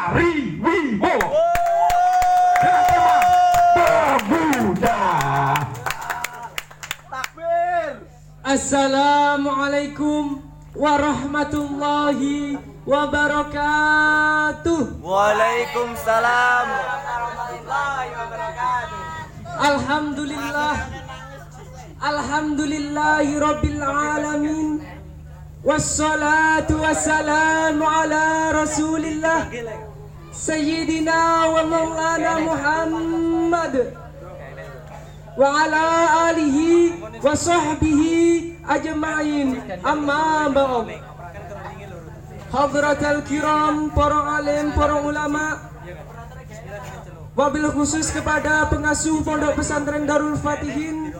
Ari Wibowo dengan tema Pemuda. Takbir. Assalamualaikum warahmatullahi wabarakatuh. Waalaikumsalam warahmatullahi wabarakatuh. Alhamdulillah, alhamdulillahi rabbil alamin. Wassalatu wassalamu ala rasulillah Sayyidina wa maulana Muhammad wa ala alihi wa sahbihi ajma'in. Amma ba'd. Hadratal kiram, para alim, para ulama, wabil khusus kepada pengasuh Pondok Pesantren Darul Fatihin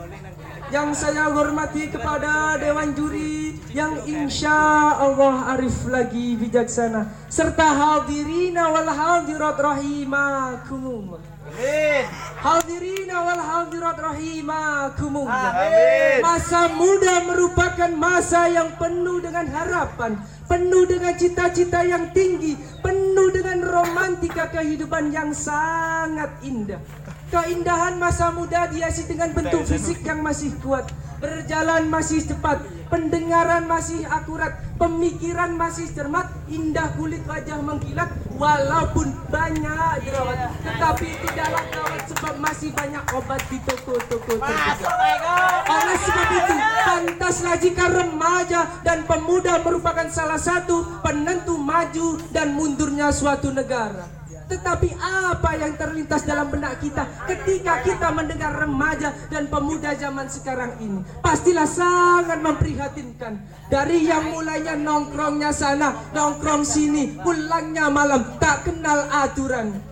yang saya hormati, kepada Dewan Juri yang insya Allah arif lagi bijaksana, serta hadirina wal hadirat rahimakumullah. Amin. Hadirina wal hadirat rahimakumullah. Amin. Masa muda merupakan masa yang penuh dengan harapan, penuh dengan cita-cita yang tinggi, penuh dengan romantika kehidupan yang sangat indah. Keindahan masa muda dihiasi dengan bentuk fisik yang masih kuat, berjalan masih cepat, pendengaran masih akurat, pemikiran masih cermat, indah kulit wajah mengkilat, walaupun banyak jerawat, tetapi tidaklah gawat sebab masih banyak obat di toko-toko terdekat. Oleh sebab itu, pantaslah jika remaja dan pemuda merupakan salah satu penentu maju dan mundurnya suatu negara. Tetapi apa yang terlintas dalam benak kita ketika kita mendengar remaja dan pemuda zaman sekarang ini? Pastilah sangat memprihatinkan. Dari yang mulainya nongkrongnya sana, nongkrong sini, pulangnya malam, tak kenal aturan.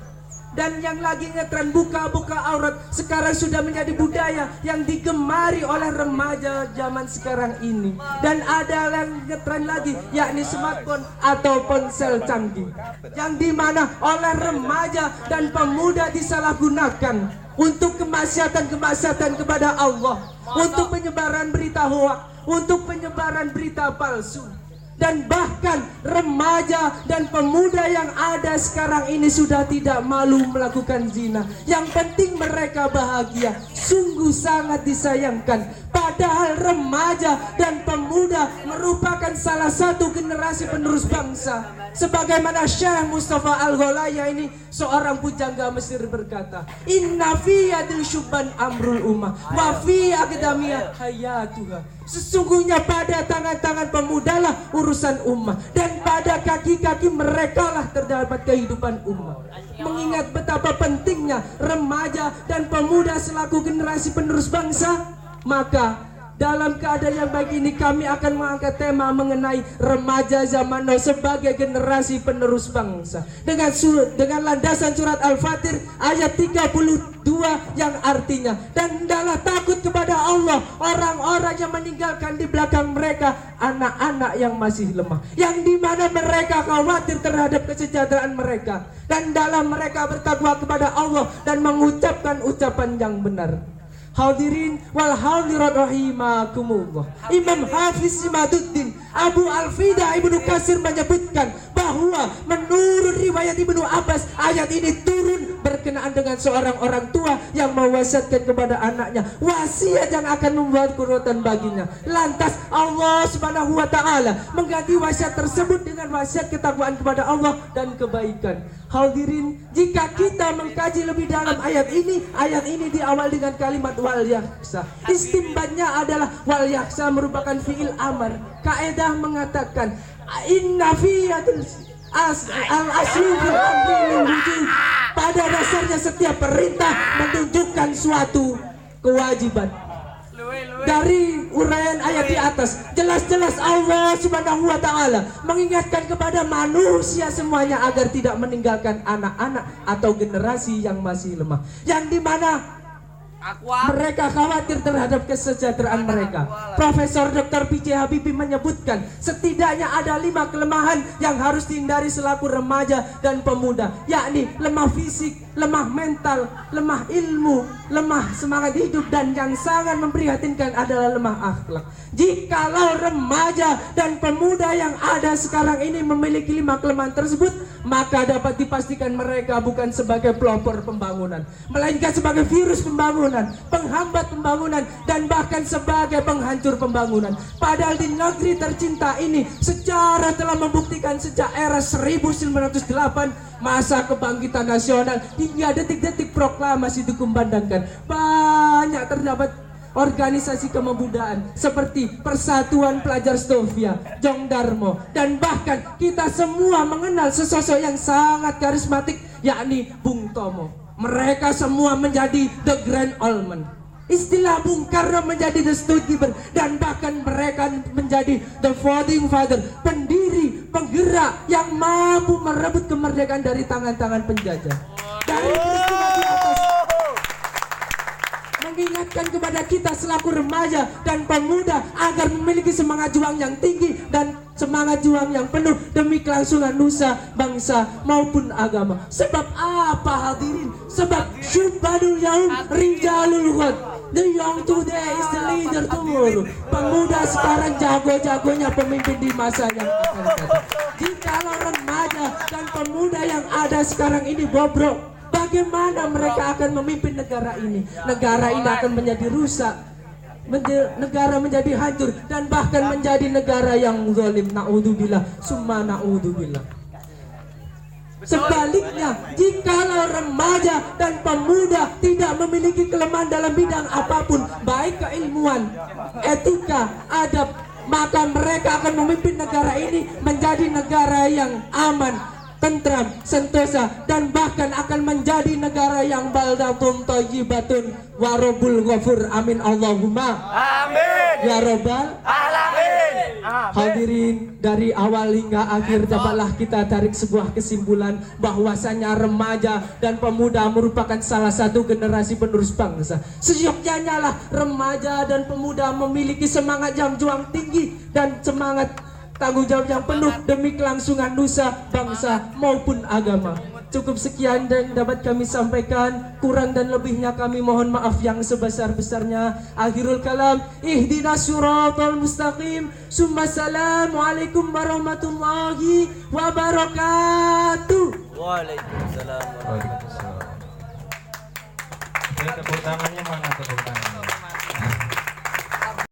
Dan yang lagi ngetren buka-buka aurat sekarang sudah menjadi budaya yang digemari oleh remaja zaman sekarang ini. Dan ada yang ngetren lagi, yakni smartphone atau ponsel canggih, yang dimana oleh remaja dan pemuda disalahgunakan untuk kemaksiatan kepada Allah, untuk penyebaran berita hoak, untuk penyebaran berita palsu. Dan bahkan remaja dan pemuda yang ada sekarang ini sudah tidak malu melakukan zina. Yang penting mereka bahagia. Sungguh sangat disayangkan. Padahal remaja dan pemuda merupakan salah satu generasi penerus bangsa. Sebagaimana Syekh Mustafa Al-Ghalaya ini, seorang pujangga Mesir, berkata, Inna fi yadil syubban amrul ummah wa fi aqdamiyah hayatuha. Sesungguhnya pada tangan-tangan pemudalah urusan ummah, dan pada kaki-kaki merekalah terdapat kehidupan ummah. Mengingat betapa pentingnya remaja dan pemuda selaku generasi penerus bangsa, maka dalam keadaan yang baik ini kami akan mengangkat tema mengenai remaja zaman now sebagai generasi penerus bangsa dengan landasan surat Al-Fatir ayat 32 yang artinya, dan hendaklah takut kepada Allah orang-orang yang meninggalkan di belakang mereka anak-anak yang masih lemah, yang dimana mereka khawatir terhadap kesejahteraan mereka, dan dalam mereka bertakwa kepada Allah dan mengucapkan ucapan yang benar. Hadirin wal hadirat rahimakumullah. Imam Hafiz Imaduddin Abu Al-Fida Ibnu Katsir menyebutkan bahwa menurut riwayat Ibnu Abbas, ayat ini turun berkenaan dengan seorang orang tua yang mewasiatkan kepada anaknya wasiat yang akan membuat kerutan baginya. Lantas Allah Subhanahu wa taala mengganti wasiat tersebut dengan wasiat ketakwaan kepada Allah dan kebaikan. Hadirin, jika kita mengkaji lebih dalam ayat ini diawal dengan kalimat wal yaksa. Istimbatnya adalah wal yaksa merupakan fiil amar. Kaidah mengatakan inna fiyatul al-aslu fil amri lil wujub. Pada dasarnya setiap perintah menunjukkan suatu kewajiban. Dari uraian ayat di atas jelas-jelas Allah Subhanahu wa taala mengingatkan kepada manusia semuanya agar tidak meninggalkan anak-anak atau generasi yang masih lemah, yang dimana mereka khawatir terhadap kesejahteraan mereka. Profesor Dr. B.J. Habibie menyebutkan setidaknya ada 5 kelemahan yang harus dihindari selaku remaja dan pemuda, yakni lemah fisik, lemah mental, lemah ilmu, lemah semangat hidup, dan yang sangat memprihatinkan adalah lemah akhlak. Jikalau remaja dan pemuda yang ada sekarang ini memiliki 5 kelemahan tersebut, maka dapat dipastikan mereka bukan sebagai pelopor pembangunan, melainkan sebagai virus pembangunan, penghambat pembangunan, dan bahkan sebagai penghancur pembangunan. Padahal di negeri tercinta ini sejarah telah membuktikan sejak era 1908 masa kebangkitan nasional hingga detik-detik proklamasi dikumandangkan, banyak terdapat organisasi kemudaan seperti Persatuan Pelajar Stovia, Jong Darmo, dan bahkan kita semua mengenal sesosok yang sangat karismatik, yakni Bung Tomo. Mereka semua menjadi The Grand Old Man. Istilah Bung Karno menjadi The Storekeeper, dan bahkan mereka menjadi The Founding Father, pendiri, penggerak yang mampu merebut kemerdekaan dari tangan-tangan penjajah. Dari peristiwa di atas mengingatkan kepada kita selaku remaja dan pemuda agar memiliki semangat juang yang tinggi dan semangat juang yang penuh demi kelangsungan nusa, bangsa maupun agama. Sebab apa hadirin? Sebab syubadul yaum rijalul ghad. The young today is the leader tomorrow. Pemuda sekarang jago-jagonya pemimpin di masa yang akan datang. Jikalau remaja dan pemuda yang ada sekarang ini bobrok, bagaimana mereka akan memimpin negara ini? Negara ini akan menjadi rusak, negara menjadi hancur, dan bahkan menjadi negara yang zalim. Na'udzubillah, summa na'udzubillah. Sebaliknya, jikalau remaja dan pemuda tidak memiliki kelemahan dalam bidang apapun, baik keilmuan, etika, adab, maka mereka akan memimpin negara ini menjadi negara yang aman, tentram, sentosa, dan bahkan akan menjadi negara yang baldatun thayyibatun warobul ghafur. Amin Allahumma Amin ya robbal alamin. Hadirin, dari awal hingga akhir dapatlah kita tarik sebuah kesimpulan bahwasanya remaja dan pemuda merupakan salah satu generasi penerus bangsa. Seyogyanya lah remaja dan pemuda memiliki semangat yang juang tinggi dan semangat tanggung jawab yang penuh demi kelangsungan nusa, bangsa maupun agama. Cukup sekian dan dapat kami sampaikan. Kurang dan lebihnya kami mohon maaf yang sebesar-besarnya. Akhirul kalam, ihdinas siratal mustaqim. Assalamualaikum warahmatullahi wabarakatuh. Waalaikumsalam. Tepuk tangannya mana tepuk tangannya?